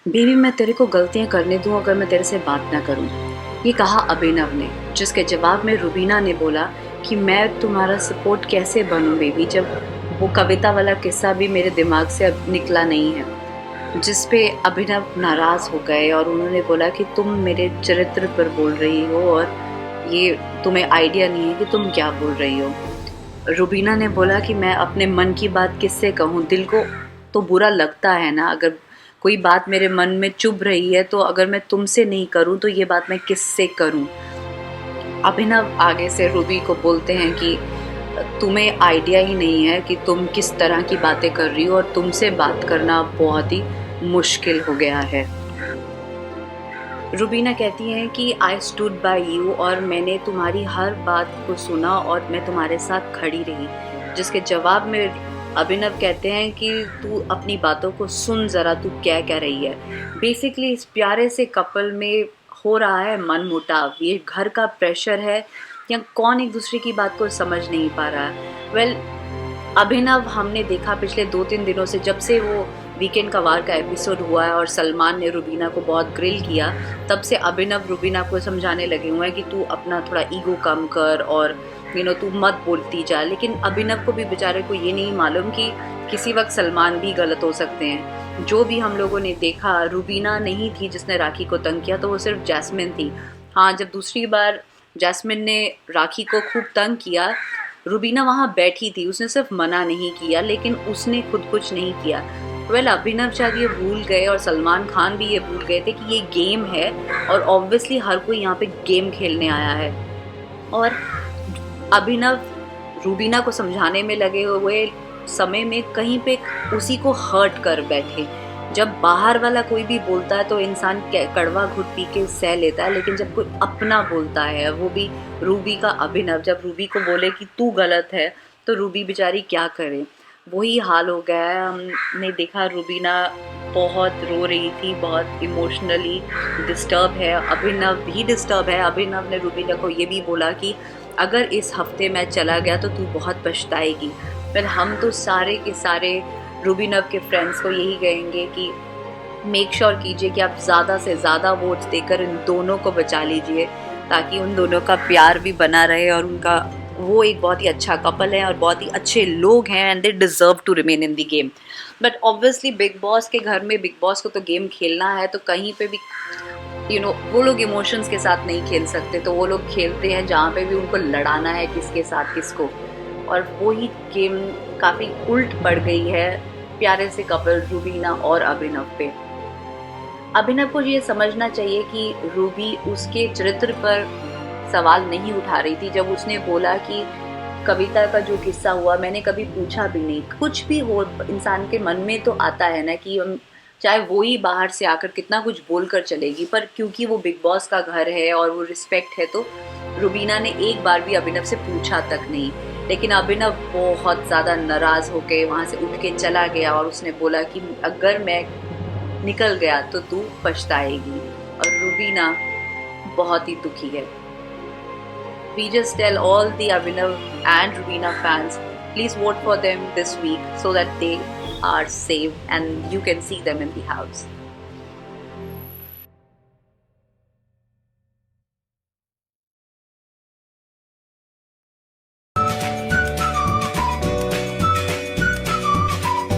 Baby मैं तेरे को गलतियाँ करने दूँ अगर मैं तेरे से बात ना करूँ, ये कहा अभिनव ने, जिसके जवाब में रुबीना ने बोला कि मैं तुम्हारा सपोर्ट कैसे बनूँ बेबी, जब वो कविता वाला किस्सा भी मेरे दिमाग से अब निकला नहीं है। जिस पे अभिनव नाराज़ हो गए और उन्होंने बोला कि तुम मेरे चरित्र पर बोल रही हो और ये तुम्हें आइडिया नहीं है कि तुम क्या बोल रही हो। रुबीना ने बोला कि मैं अपने मन की बात किससे कहूँ, दिल को तो बुरा लगता है ना, अगर कोई बात मेरे मन में चुभ रही है तो अगर मैं तुमसे नहीं करूँ तो ये बात मैं किससे करूँ। अभिनव आगे से रूबी को बोलते हैं कि तुम्हें आइडिया ही नहीं है कि तुम किस तरह की बातें कर रही हो और तुमसे बात करना बहुत ही मुश्किल हो गया है। रुबीना कहती हैं कि आई स्टूड बाय यू और मैंने तुम्हारी हर बात को सुना और मैं तुम्हारे साथ खड़ी रही। जिसके जवाब में अभिनव कहते हैं कि तू अपनी बातों को सुन ज़रा, तू क्या कह रही है। बेसिकली इस प्यारे से कपल में हो रहा है मनमुटाव, ये घर का प्रेशर है या कौन एक दूसरे की बात को समझ नहीं पा रहा है। वेल अभिनव हमने देखा पिछले 2-3 दिनों से, जब से वो वीकेंड का वार का एपिसोड हुआ है और सलमान ने रुबीना को बहुत ग्रिल किया, तब से अभिनव रुबीना को समझाने लगे हुए हैं कि तू अपना थोड़ा ईगो कम कर और तू मत बोलती जा। लेकिन अभिनव को भी बेचारे को ये नहीं मालूम कि किसी वक्त सलमान भी गलत हो सकते हैं। जो भी हम लोगों ने देखा, रुबीना नहीं थी जिसने राखी को तंग किया, तो वो सिर्फ जैस्मिन थी। हाँ, जब दूसरी बार जैस्मिन ने राखी को खूब तंग किया, रुबीना वहाँ बैठी थी, उसने सिर्फ मना नहीं किया लेकिन उसने खुद कुछ नहीं किया। वेल अभिनव शायद ये भूल गए और सलमान खान भी ये भूल गए थे कि ये गेम है और ऑब्वियसली हर कोई यहाँ पे गेम खेलने आया है। और अभिनव रुबीना को समझाने में लगे हुए समय में कहीं पे उसी को हर्ट कर बैठे। जब बाहर वाला कोई भी बोलता है तो इंसान कड़वा घुट पी के सह लेता है, लेकिन जब कोई अपना बोलता है, वो भी रूबी का अभिनव, जब रूबी को बोले कि तू गलत है तो रूबी बेचारी क्या करे। वही हाल हो गया है। हमने देखा रुबीना बहुत रो रही थी, बहुत इमोशनली डिस्टर्ब है, अभिनव भी डिस्टर्ब है। अभिनव ने रुबीना को ये भी बोला कि अगर इस हफ्ते मैं चला गया तो तू बहुत पछताएगी। फिर हम तो सारे के सारे रुबीना के फ्रेंड्स को यही कहेंगे कि मेक श्योर कीजिए कि आप ज़्यादा से ज़्यादा वोट्स देकर इन दोनों को बचा लीजिए, ताकि उन दोनों का प्यार भी बना रहे और उनका वो एक बहुत ही अच्छा कपल है और बहुत ही अच्छे लोग हैं and they deserve to remain in the game. But obviously Bigg Boss के घर में बिग बॉस को तो गेम खेलना है, तो कहीं पे भी वो लोग इमोशंस के साथ नहीं खेल सकते, तो वो लोग खेलते हैं जहाँ पे भी उनको लड़ाना है किसके साथ किसको। और वो ही गेम काफ़ी उल्ट पड़ गई है प्यारे से कपल रुबीना और अभिनव पे। अभिनव को ये समझना चाहिए कि रूबी उसके चरित्र पर सवाल नहीं उठा रही थी। जब उसने बोला कि कविता का जो किस्सा हुआ मैंने कभी पूछा भी नहीं, कुछ भी हो इंसान के मन में तो आता है ना कि चाहे वो ही बाहर से आकर कितना कुछ बोल कर चलेगी, पर क्योंकि वो बिग बॉस का घर है और वो रिस्पेक्ट है, तो रुबीना ने एक बार भी अभिनव से पूछा तक नहीं। लेकिन अभिनव बहुत ज़्यादा नाराज़ होकर वहाँ से उठ के चला गया और उसने बोला कि अगर मैं निकल गया तो तू पछताएगी। और रुबीना बहुत ही दुखी है। We just tell all the Abhinav and Rubina fans, please vote for them this week so that they are safe and you can see them in the house.